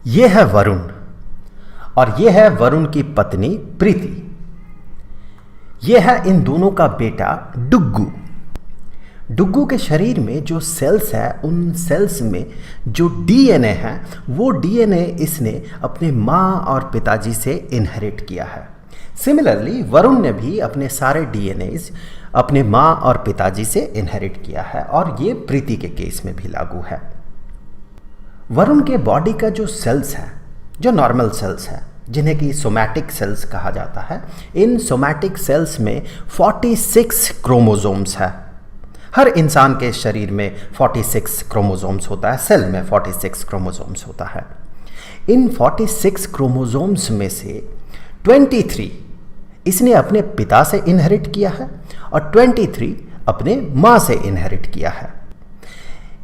ये है वरुण और ये है वरुण की पत्नी प्रीति। ये है इन दोनों का बेटा डुग्गू। डुग्गू के शरीर में जो सेल्स है उन सेल्स में जो डीएनए है वो डीएनए इसने अपने माँ और पिताजी से इनहेरिट किया है। सिमिलरली वरुण ने भी अपने सारे डीएनएज अपने माँ और पिताजी से इनहेरिट किया है और ये प्रीति के केस में भी लागू है। वरुण के बॉडी का जो सेल्स है, जो नॉर्मल सेल्स है जिन्हें कि सोमैटिक सेल्स कहा जाता है, इन सोमैटिक सेल्स में 46 क्रोमोसोम्स है। हर इंसान के शरीर में 46 क्रोमोसोम्स होता है, सेल में 46 क्रोमोसोम्स होता है। इन 46 क्रोमोसोम्स में से 23 इसने अपने पिता से इनहेरिट किया है और 23 अपने माँ से इनहेरिट किया है।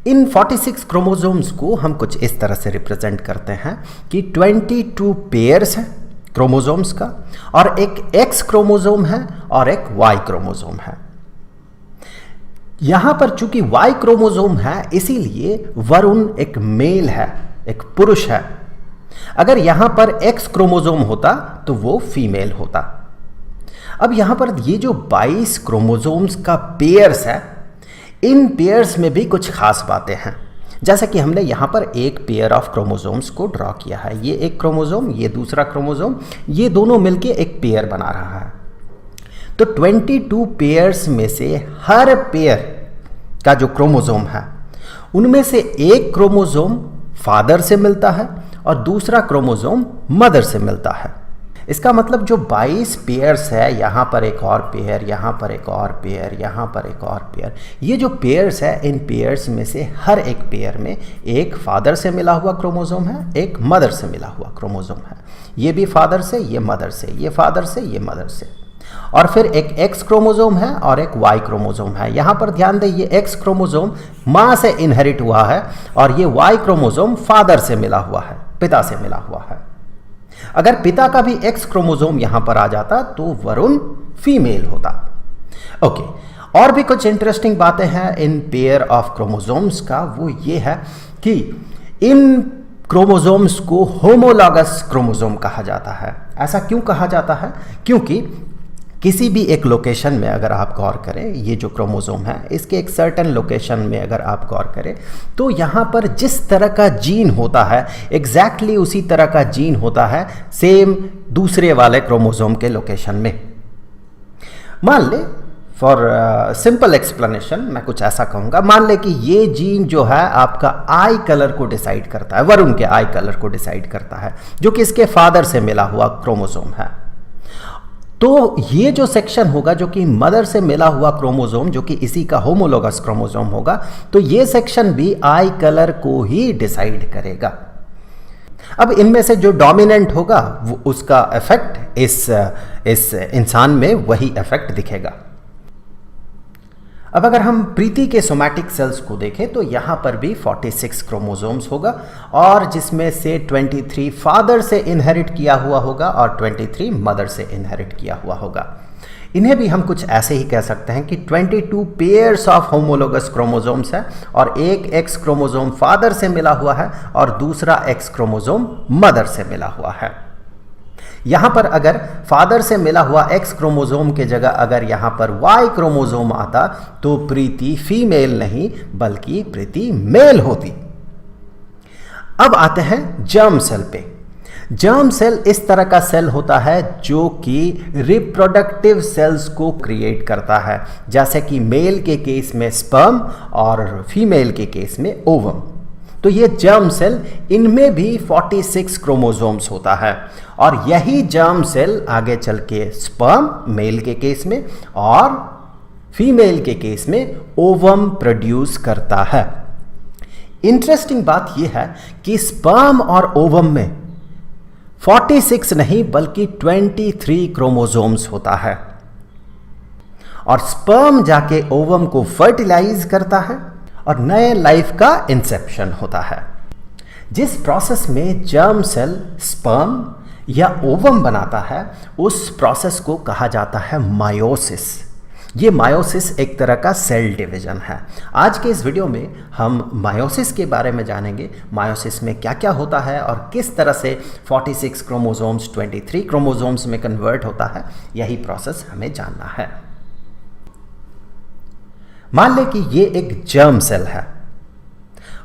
इन 46 क्रोमोसोम्स को हम कुछ इस तरह से रिप्रेजेंट करते हैं कि 22 पेयर्स हैं क्रोमोसोम्स का और एक एक्स क्रोमोसोम है और एक वाई क्रोमोसोम है। यहां पर चूंकि वाई क्रोमोसोम है इसीलिए वरुण एक मेल है, एक पुरुष है। अगर यहां पर एक्स क्रोमोसोम होता तो वो फीमेल होता। अब यहां पर ये जो 22 क्रोमोसोम्स का पेयर्स है, इन पेयर्स में भी कुछ खास बातें हैं। जैसा कि हमने यहाँ पर एक पेयर ऑफ क्रोमोसोम्स को ड्रॉ किया है, ये एक क्रोमोसोम, ये दूसरा क्रोमोसोम, ये दोनों मिलके एक पेयर बना रहा है। तो 22 पेयर्स में से हर पेयर का जो क्रोमोसोम है उनमें से एक क्रोमोसोम फादर से मिलता है और दूसरा क्रोमोसोम मदर से मिलता है। इसका मतलब जो 22 पेयर्स है, यहाँ पर एक और पेयर, यहाँ पर एक और पेयर, यहाँ पर एक और पेयर, ये जो पेयर्स है इन पेयर्स में से हर एक पेयर में एक फादर से मिला हुआ क्रोमोसोम है, एक मदर से मिला हुआ क्रोमोसोम है। ये भी फादर से, ये मदर से, ये फादर से, ये मदर से। और फिर एक एक्स क्रोमोसोम है और एक वाई क्रोमोसोम है। यहाँ पर ध्यान दें, ये एक्स क्रोमोसोम माँ से इनहेरिट हुआ है और ये वाई क्रोमोसोम फादर से मिला हुआ है, पिता से मिला हुआ है। अगर पिता का भी एक्स क्रोमोसोम यहां पर आ जाता तो वरुण फीमेल होता। ओके, और भी कुछ इंटरेस्टिंग बातें हैं इन पेयर ऑफ क्रोमोसोम्स का। वो ये है कि इन क्रोमोसोम्स को होमोलॉगस क्रोमोसोम कहा जाता है। ऐसा क्यों कहा जाता है? क्योंकि किसी भी एक लोकेशन में अगर आप गौर करें, ये जो क्रोमोसोम है इसके एक सर्टेन लोकेशन में अगर आप गौर करें तो यहाँ पर जिस तरह का जीन होता है एग्जैक्टली उसी तरह का जीन होता है सेम दूसरे वाले क्रोमोसोम के लोकेशन में। मान ले, फॉर सिंपल एक्सप्लेनेशन मैं कुछ ऐसा कहूँगा, मान ले कि ये जीन जो है आपका आई कलर को डिसाइड करता है, वरुण के आई कलर को डिसाइड करता है, जो कि इसके फादर से मिला हुआ क्रोमोसोम है। तो ये जो सेक्शन होगा जो कि मदर से मिला हुआ क्रोमोसोम, जो कि इसी का होमोलॉगस क्रोमोसोम होगा, तो ये सेक्शन भी आई कलर को ही डिसाइड करेगा। अब इनमें से जो डोमिनेंट होगा वो उसका इफेक्ट इस इंसान में वही इफेक्ट दिखेगा। अब अगर हम प्रीति के सोमैटिक सेल्स को देखें तो यहाँ पर भी 46 क्रोमोसोम्स होगा और जिसमें से 23 फादर से इनहेरिट किया हुआ होगा और 23 मदर से इनहेरिट किया हुआ होगा। इन्हें भी हम कुछ ऐसे ही कह सकते हैं कि 22 पेयर्स ऑफ होमोलोगस क्रोमोसोम्स है और एक एक्स क्रोमोसोम फादर से मिला हुआ है और दूसरा एक्स क्रोमोसोम मदर से मिला हुआ है। यहां पर अगर फादर से मिला हुआ एक्स क्रोमोसोम के जगह अगर यहां पर वाई क्रोमोसोम आता तो प्रीति फीमेल नहीं बल्कि प्रीति मेल होती। अब आते हैं जर्म सेल पे। जर्म सेल इस तरह का सेल होता है जो कि रिप्रोडक्टिव सेल्स को क्रिएट करता है, जैसे कि मेल के केस में स्पर्म और फीमेल के केस में ओवम। तो ये जर्म सेल, इनमें भी 46 क्रोमोसोम्स होता है और यही जर्म सेल आगे चल के स्पर्म मेल के केस में और फीमेल के केस में ओवम प्रोड्यूस करता है। इंटरेस्टिंग बात यह है कि स्पर्म और ओवम में 46 नहीं बल्कि 23 क्रोमोसोम्स होता है और स्पर्म जाके ओवम को फर्टिलाइज करता है और नए लाइफ का इंसेप्शन होता है। जिस प्रोसेस में जर्म सेल स्पर्म या ओवम बनाता है उस प्रोसेस को कहा जाता है मायोसिस। ये मायोसिस एक तरह का सेल डिवीजन है। आज के इस वीडियो में हम मायोसिस के बारे में जानेंगे, मायोसिस में क्या क्या होता है और किस तरह से 46 क्रोमोसोम्स 23 क्रोमोसोम्स में कन्वर्ट होता है, यही प्रोसेस हमें जानना है। मान लें कि ये एक जर्म सेल है।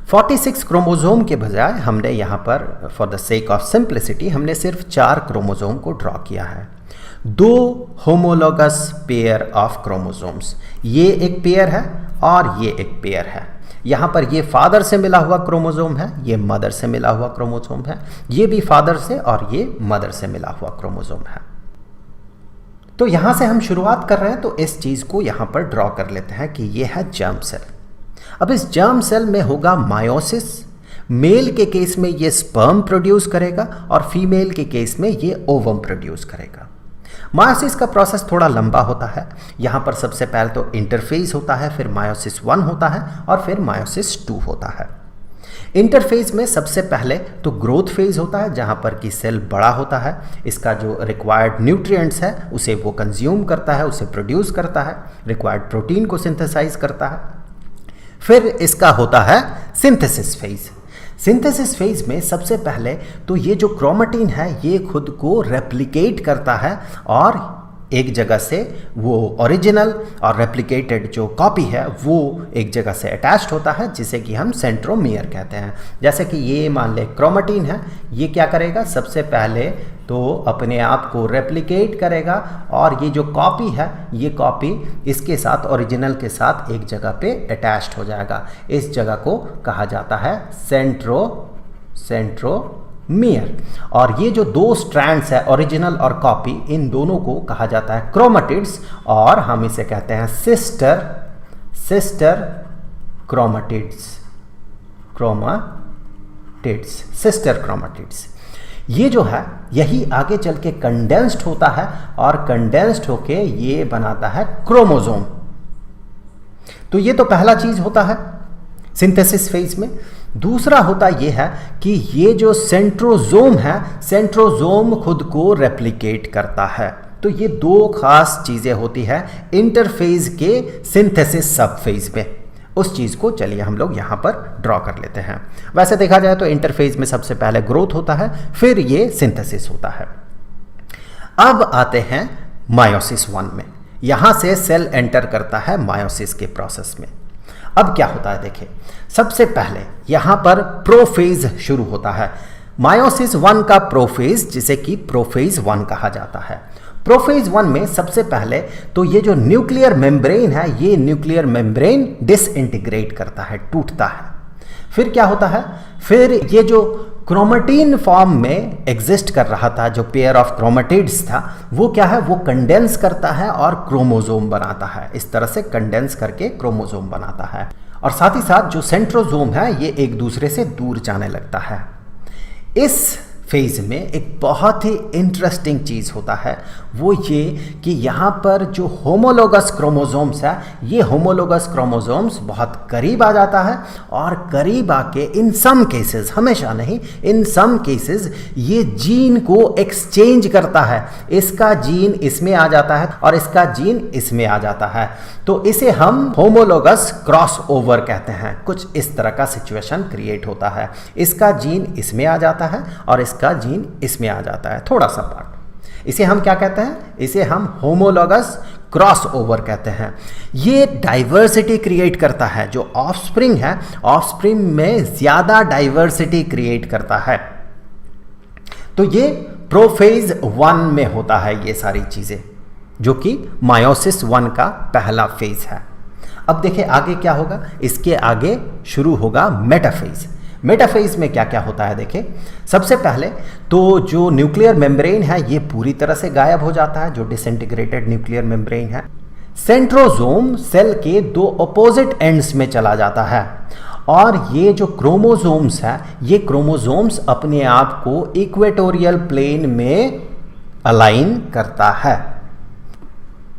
46 क्रोमोसोम के बजाय हमने यहाँ पर for the sake of simplicity हमने सिर्फ 4 क्रोमोसोम को ड्रॉ किया है। 2 होमोलोगस पेयर ऑफ क्रोमोसोम्स, ये एक पेयर है और ये एक पेयर है। यहाँ पर ये फादर से मिला हुआ क्रोमोसोम है, ये मदर से मिला हुआ क्रोमोसोम है, ये भी फादर से और ये मदर से मिला हुआ क्रोमोसोम है। तो यहाँ से हम शुरुआत कर रहे हैं, तो इस चीज़ को यहाँ पर ड्रॉ कर लेते हैं कि ये है जर्म सेल। अब इस जर्म सेल में होगा मायोसिस। मेल के केस में ये स्पर्म प्रोड्यूस करेगा और फीमेल के केस में ये ओवम प्रोड्यूस करेगा। मायोसिस का प्रोसेस थोड़ा लंबा होता है। यहाँ पर सबसे पहले तो इंटरफेज होता है, फिर मायोसिस 1 होता है और फिर मायोसिस 2 होता है। इंटरफेज में सबसे पहले तो ग्रोथ फेज होता है, जहाँ पर कि सेल बड़ा होता है, इसका जो रिक्वायर्ड न्यूट्रिएंट्स है उसे वो कंज्यूम करता है, उसे प्रोड्यूस करता है, रिक्वायर्ड प्रोटीन को सिंथेसाइज करता है। फिर इसका होता है सिंथेसिस फेज। सिंथेसिस फेज में सबसे पहले तो ये जो क्रोमेटिन है ये खुद को रेप्लिकेट करता है और एक जगह से वो ओरिजिनल और रेप्लिकेटेड जो कॉपी है वो एक जगह से अटैच्ड होता है, जिसे कि हम सेंट्रोमियर कहते हैं। जैसे कि ये मान ले क्रोमेटिन है, ये क्या करेगा, सबसे पहले तो अपने आप को रेप्लिकेट करेगा और ये जो कॉपी है ये कॉपी इसके साथ ओरिजिनल के साथ एक जगह पे अटैच्ड हो जाएगा। इस जगह को कहा जाता है सेंट्रोमियर। और ये जो 2 स्ट्रैंड्स है ओरिजिनल और कॉपी, इन दोनों को कहा जाता है क्रोमेटिड्स और हम इसे कहते हैं सिस्टर क्रोमेटिड्स। ये जो है यही आगे चल के कंडेंस्ड होता है और कंडेंस्ड होके ये बनाता है क्रोमोसोम। तो ये तो पहला चीज होता है सिंथेसिस फेज में। दूसरा होता यह है कि ये जो सेंट्रोजोम है, सेंट्रोजोम खुद को रेप्लिकेट करता है। तो ये 2 खास चीजें होती है इंटरफेज के सिंथेसिस सब फेज में। उस चीज को चलिए हम लोग यहां पर ड्रॉ कर लेते हैं। वैसे देखा जाए तो इंटरफेज में सबसे पहले ग्रोथ होता है, फिर ये सिंथेसिस होता है। अब आते हैं मायोसिस 1 में। यहां से सेल एंटर करता है मायोसिस के प्रोसेस में। अब क्या होता है देखिए, सबसे पहले यहां पर प्रोफेज शुरू होता है। मायोसिस 1 का प्रोफेज, जिसे कि प्रोफेज 1 कहा जाता है। प्रोफेज 1 में सबसे पहले तो ये जो न्यूक्लियर मेम्ब्रेन है, ये न्यूक्लियर मेम्ब्रेन डिसइंटीग्रेट करता है, टूटता है। फिर क्या होता है, फिर ये जो क्रोमेटिन फॉर्म में एग्जिस्ट कर रहा था, जो पेयर ऑफ क्रोमेटिड्स था, वो क्या है, वो कंडेंस करता है और क्रोमोसोम बनाता है। इस तरह से कंडेंस करके क्रोमोसोम बनाता है और साथ ही साथ जो सेंट्रोजोम है ये एक दूसरे से दूर जाने लगता है। इस फेज में एक बहुत ही इंटरेस्टिंग चीज़ होता है, वो ये कि यहाँ पर जो होमोलोगस क्रोमोसोम्स है, ये होमोलोगस क्रोमोसोम्स बहुत करीब आ जाता है और करीब आके इन सम केसेस, हमेशा नहीं, इन सम केसेस ये जीन को एक्सचेंज करता है। इसका जीन इसमें आ जाता है और इसका जीन इसमें आ जाता है। तो इसे हम होमोलोगस क्रॉस ओवर कहते हैं। कुछ इस तरह का सिचुएशन क्रिएट होता है, इसका जीन इसमें आ जाता है और इसका जीन इसमें आ जाता है, थोड़ा सा पार्ट। इसे हम क्या कहते हैं, इसे हम होमोलोगस क्रॉस ओवर कहते हैं। ये डाइवर्सिटी क्रिएट करता है। जो ऑफस्प्रिंग है, ऑफस्प्रिंग में ज्यादा डाइवर्सिटी क्रिएट करता है। तो ये प्रोफेज 1 में होता है ये सारी चीजें, जो कि मायोसिस 1 का पहला फेज है। अब देखिए आगे क्या होगा, इसके आगे शुरू होगा मेटाफेज। मेटाफेज में क्या क्या होता है देखिए, सबसे पहले तो जो न्यूक्लियर मेम्ब्रेन है ये पूरी तरह से गायब हो जाता है, जो डिसइंटीग्रेटेड न्यूक्लियर मेम्ब्रेन है। सेंट्रोजोम सेल के 2 अपोजिट एंड्स में चला जाता है और ये जो क्रोमोसोम्स है, ये क्रोमोसोम्स अपने आप को इक्वेटोरियल प्लेन में अलाइन करता है।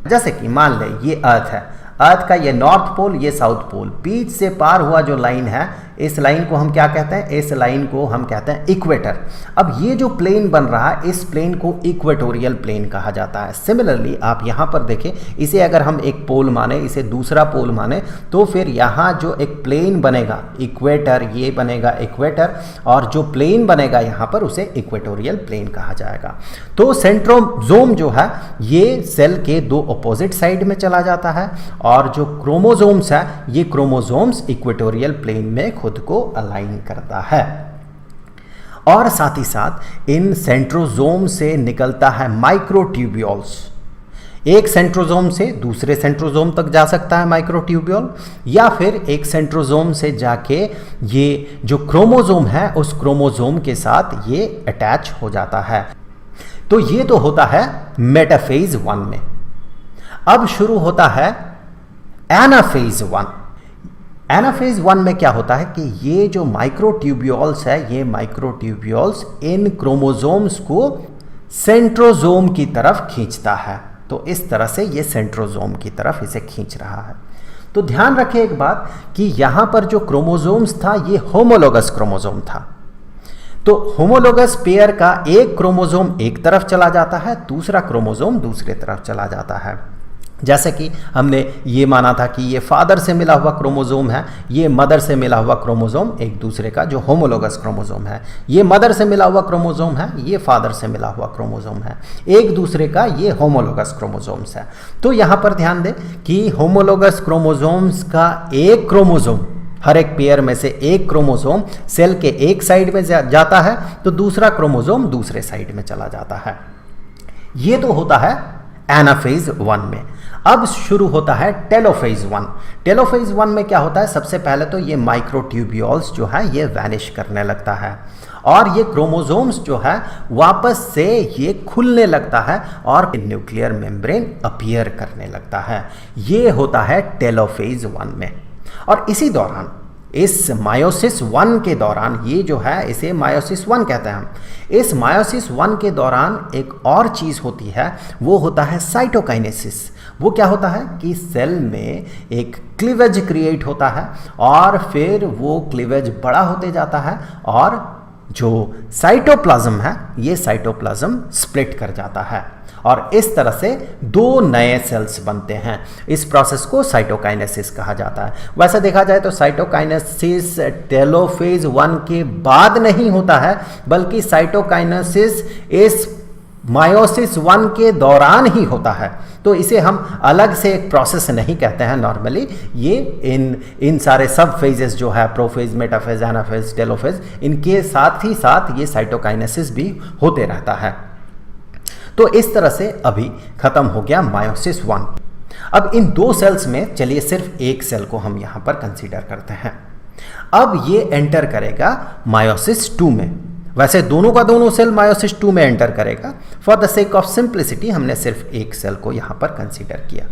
जैसे कि मान ले ये अर्थ है, अर्थ का ये नॉर्थ पोल, ये साउथ पोल, बीच से पार हुआ जो लाइन है, इस लाइन को हम क्या कहते हैं? इस लाइन को हम कहते हैं इक्वेटर। अब ये जो प्लेन बन रहा है, इस प्लेन को इक्वेटोरियल प्लेन कहा जाता है। सिमिलरली आप यहाँ पर देखें, इसे अगर हम एक पोल माने, इसे दूसरा पोल माने, तो फिर यहाँ जो एक प्लेन बनेगा इक्वेटर, ये बनेगा इक्वेटर, और जो प्लेन बनेगा यहाँ पर उसे इक्वेटोरियल प्लेन कहा जाएगा। तो सेंट्रोसोम जो है ये सेल के दो अपोजिट साइड में चला जाता है, और जो क्रोमोसोम्स है ये क्रोमोसोम्स इक्वेटोरियल प्लेन में खुद को अलाइन करता है। और साथ ही साथ इन सेंट्रोसोम से निकलता है माइक्रोट्यूब्यूल्स। एक सेंट्रोसोम से दूसरे सेंट्रोसोम तक जा सकता है माइक्रोट्यूब्यूल, या फिर एक सेंट्रोसोम से जाके ये जो क्रोमोसोम है उस क्रोमोसोम के साथ ये अटैच हो जाता है। तो ये तो होता है मेटाफेज 1 में। अब शुरू होता है एनाफेज 1। एनाफेज 1 में क्या होता है कि ये जो माइक्रोट्यूब्यूल्स है, ये माइक्रोट्यूब्यूल्स इन क्रोमोसोम्स को सेंट्रोसोम की तरफ खींचता है। तो इस तरह से ये सेंट्रोसोम की तरफ इसे खींच रहा है। तो ध्यान रखें एक बात कि यहां पर जो क्रोमोसोम्स था ये होमोलोगस क्रोमोसोम था। तो होमोलोगस पेयर का एक क्रोमोसोम एक तरफ चला जाता है, दूसरा क्रोमोसोम दूसरे तरफ चला जाता है। जैसे कि हमने ये माना था कि ये फादर से मिला हुआ क्रोमोसोम है, ये मदर से मिला हुआ क्रोमोसोम एक दूसरे का जो होमोलोगस क्रोमोसोम है, ये मदर से मिला हुआ क्रोमोसोम है, ये फादर से मिला हुआ क्रोमोसोम है, एक दूसरे का ये होमोलोगस क्रोमोसोम्स है। तो यहाँ पर ध्यान दें कि होमोलोगस क्रोमोसोम्स का एक क्रोमोसोम, हर एक पेयर में से एक क्रोमोसोम सेल के एक साइड में जाता है, तो दूसरा क्रोमोसोम दूसरे साइड में चला जाता है। ये तो होता है एनाफेज 1 में। अब शुरू होता है टेलोफेज 1। टेलोफेज 1 में क्या होता है? सबसे पहले तो ये माइक्रोट्यूब्यूल्स जो है ये वैनिश करने लगता है, और ये क्रोमोसोम्स जो है वापस से ये खुलने लगता है और न्यूक्लियर मेम्ब्रेन अपीयर करने लगता है। ये होता है टेलोफेज 1 में। और इसी दौरान, इस मायोसिस 1 के दौरान, ये जो है इसे मायोसिस 1 कहते हैं हम, इस मायोसिस 1 के दौरान एक और चीज़ होती है, वो होता है साइटोकाइनेसिस। वो क्या होता है कि सेल में एक क्लीवेज क्रिएट होता है, और फिर वो क्लीवेज बड़ा होते जाता है, और जो साइटोप्लाज्म है ये साइटोप्लाज्म स्प्लिट कर जाता है, और इस तरह से दो नए सेल्स बनते हैं। इस प्रोसेस को साइटोकाइनेसिस कहा जाता है। वैसे देखा जाए तो साइटोकाइनेसिस टेलोफेज 1 के बाद नहीं होता है, बल्कि साइटोकाइनेसिस इस मायोसिस 1 के दौरान ही होता है। तो इसे हम अलग से एक प्रोसेस नहीं कहते हैं नॉर्मली। ये इन सारे सब फेजेस जो है, प्रोफेज, मेटाफेज, एनाफेज, टेलोफेज, इनके साथ ही साथ ये साइटोकाइनेसिस भी होते रहता है। तो इस तरह से अभी खत्म हो गया मायोसिस 1। अब इन दो सेल्स में चलिए सिर्फ एक सेल को हम यहां पर कंसीडर करते हैं। अब ये एंटर करेगा मायोसिस 2 में। वैसे दोनों का दोनों सेल मायोसिस 2 में एंटर करेगा। For the sake of simplicity हमने सिर्फ एक सेल को यहां पर कंसीडर किया।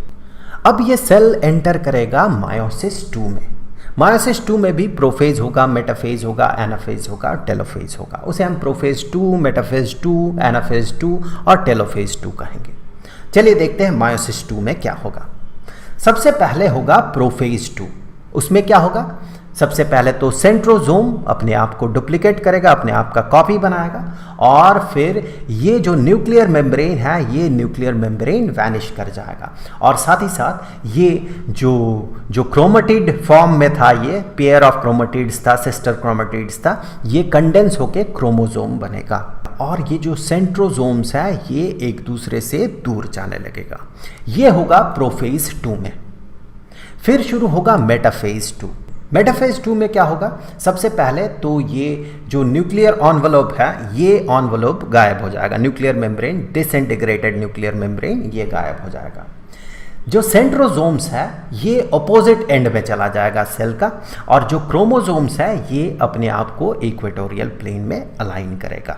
अब ये सेल एंटर करेगा मायोसिस 2 में। मायोसिस 2 में भी प्रोफेज होगा, मेटाफेज होगा, एनाफेज होगा, टेलोफेज होगा। उसे हम प्रोफेज 2, मेटाफेज 2, एनाफेज 2 और टेलोफेज 2 कहेंगे। चलिए देखते हैं मायोसिस 2 में क्या होगा। सबसे पहले होगा प्रोफेज 2। उसमें क्या होगा? सबसे पहले तो सेंट्रोसोम अपने आप को डुप्लीकेट करेगा, अपने आप का कॉपी बनाएगा, और फिर ये जो न्यूक्लियर मेम्ब्रेन है ये न्यूक्लियर मेम्ब्रेन वैनिश कर जाएगा, और साथ ही साथ ये जो क्रोमेटिड फॉर्म में था, ये पेयर ऑफ क्रोमेटिड्स था, सिस्टर क्रोमेटिड्स था, ये कंडेंस होके क्रोमोसोम बनेगा, और ये जो सेंट्रोसोम्स है ये एक दूसरे से दूर जाने लगेगा। ये होगा प्रोफेज 2 में। फिर शुरू होगा मेटाफेज 2। मेटाफेज 2 में क्या होगा? सबसे पहले तो ये जो न्यूक्लियर एनवलप है ये एनवलप गायब हो जाएगा, nuclear membrane, disintegrated nuclear membrane ये गायब हो जाएगा। जो सेंट्रोसोम्स है ये अपोजिट एंड में चला जाएगा सेल का, और जो क्रोमोसोम्स है ये अपने आप को इक्वेटोरियल प्लेन में अलाइन करेगा,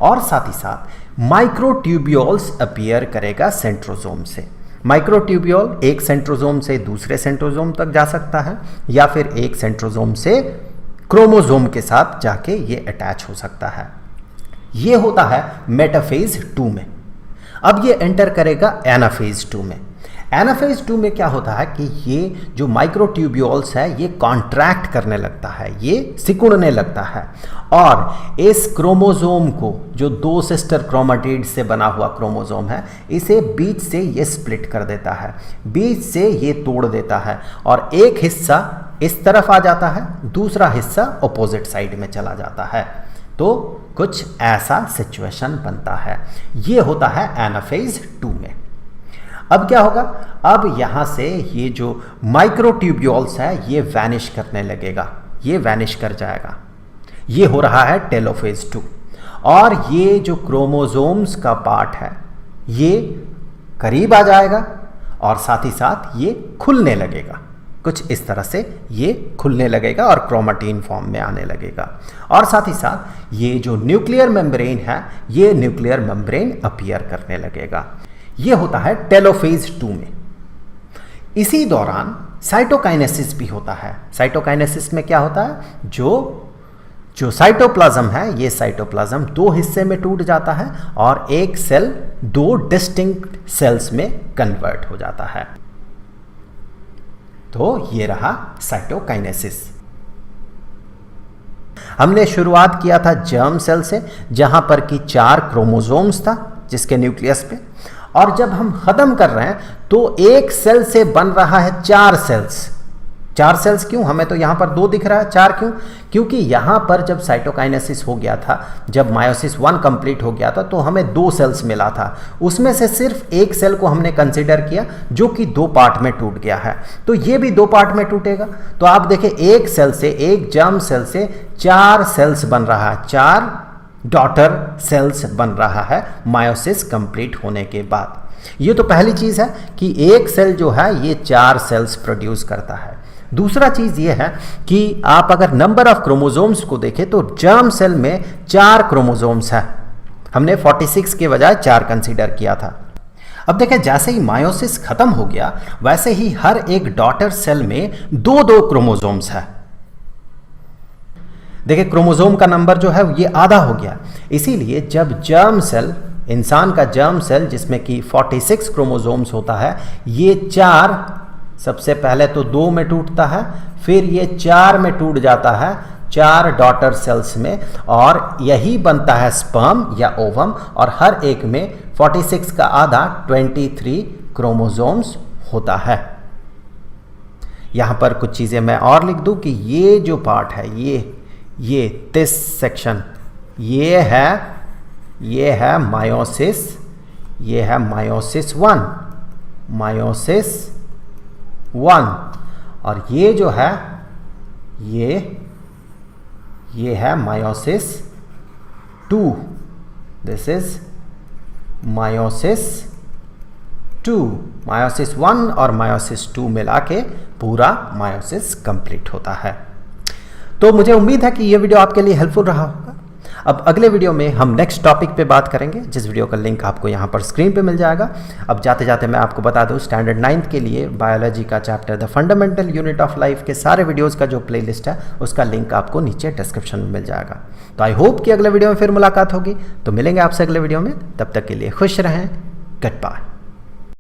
और साथ ही साथ माइक्रोट्यूब्यूल्स अपीयर करेगा सेंट्रोसोम से। माइक्रोट्यूब्यूल एक सेंट्रोसोम से दूसरे सेंट्रोसोम तक जा सकता है, या फिर एक सेंट्रोसोम से क्रोमोसोम के साथ जाके ये अटैच हो सकता है। ये होता है मेटाफेज 2 में। अब ये एंटर करेगा एनाफेज 2 में। एनाफेज 2 में क्या होता है कि ये जो माइक्रोट्यूब्यूल्स है ये कॉन्ट्रैक्ट करने लगता है, ये सिकुड़ने लगता है और इस क्रोमोसोम को, जो 2 सिस्टर क्रोमेटिड से बना हुआ क्रोमोसोम है, इसे बीच से ये स्प्लिट कर देता है, बीच से ये तोड़ देता है और एक हिस्सा इस तरफ आ जाता है, दूसरा हिस्सा ऑपोजिट साइड में चला जाता है। तो कुछ ऐसा सिचुएशन बनता है। ये होता है एनाफेज 2 में। अब क्या होगा, अब यहां से ये जो माइक्रोट्यूब्यूल्स है ये वैनिश करने लगेगा, ये वैनिश कर जाएगा। ये हो रहा है टेलोफेज 2 और ये जो क्रोमोसोम्स का पार्ट है ये करीब आ जाएगा और साथ ही साथ ये खुलने लगेगा। कुछ इस तरह से ये खुलने लगेगा और क्रोमेटिन फॉर्म में आने लगेगा और साथ ही साथ ये जो न्यूक्लियर मेम्ब्रेन है ये न्यूक्लियर मेम्ब्रेन अपीयर करने लगेगा। ये होता है टेलोफेज 2 में। इसी दौरान साइटोकाइनेसिस भी होता है। साइटोकाइनेसिस में क्या होता है, जो साइटोप्लाज्म है ये साइटोप्लाज्म 2 हिस्से में टूट जाता है और एक सेल 2 डिस्टिंक्ट सेल्स में कन्वर्ट हो जाता है। तो ये रहा साइटोकाइनेसिस। हमने शुरुआत किया था जर्म सेल से, जहां पर कि 4 क्रोमोसोम्स था जिसके न्यूक्लियस पे, और जब हम खत्म कर रहे हैं तो एक सेल से बन रहा है 4 सेल्स। 4 सेल्स क्यों, हमें तो यहां पर 2 दिख रहा है, 4 क्यों? क्योंकि यहां पर जब साइटोकाइनेसिस हो गया था, जब मायोसिस 1 कंप्लीट हो गया था तो हमें 2 सेल्स मिला था। उसमें से सिर्फ एक सेल को हमने कंसीडर किया जो कि 2 पार्ट में टूट गया है, तो ये भी 2 पार्ट में टूटेगा। तो आप देखें, एक सेल से, एक जर्म सेल से 4 सेल्स बन रहा है, 4 डॉटर सेल्स बन रहा है मायोसिस कंप्लीट होने के बाद। ये तो पहली चीज है कि एक सेल जो है ये 4 सेल्स प्रोड्यूस करता है। दूसरा चीज ये है कि आप अगर नंबर ऑफ क्रोमोसोम्स को देखें तो जर्म सेल में 4 क्रोमोसोम्स है, हमने 46 के बजाय 4 कंसीडर किया था। अब देखें, जैसे ही मायोसिस खत्म हो गया वैसे ही हर एक डॉटर सेल में 2-2 क्रोमोसोम्स है। देखिए, क्रोमोसोम का नंबर जो है ये आधा हो गया। इसीलिए जब जर्म सेल, इंसान का जर्म सेल जिसमें कि 46 क्रोमोसोम्स होता है, ये 4 सबसे पहले तो 2 में टूटता है, फिर ये 4 में टूट जाता है, 4 डॉटर सेल्स में, और यही बनता है स्पर्म या ओवम, और हर एक में 46 का आधा 23 क्रोमोसोम्स होता है। यहां पर कुछ चीजें मैं और लिख दूं कि ये जो पार्ट है, ये दिस सेक्शन, ये है मायोसिस, ये है मायोसिस 1, और ये जो है ये है meiosis 2। This is meiosis 2। Meiosis 1 और मायोसिस 2 मिला के पूरा मायोसिस कंप्लीट होता है। तो मुझे उम्मीद है कि यह वीडियो आपके लिए हेल्पफुल रहा होगा। अब अगले वीडियो में हम नेक्स्ट टॉपिक पे बात करेंगे, जिस वीडियो का लिंक आपको यहाँ पर स्क्रीन पे मिल जाएगा। अब जाते जाते मैं आपको बता दूँ, स्टैंडर्ड 9th के लिए बायोलॉजी का chapter the fundamental unit of life के सारे वीडियोज़ का जो प्लेलिस्ट है उसका लिंक आपको नीचे डिस्क्रिप्शन में मिल जाएगा। तो आई होप कि अगले वीडियो में फिर मुलाकात होगी। तो मिलेंगे आपसे अगले वीडियो में, तब तक के लिए खुश रहें। Good bye.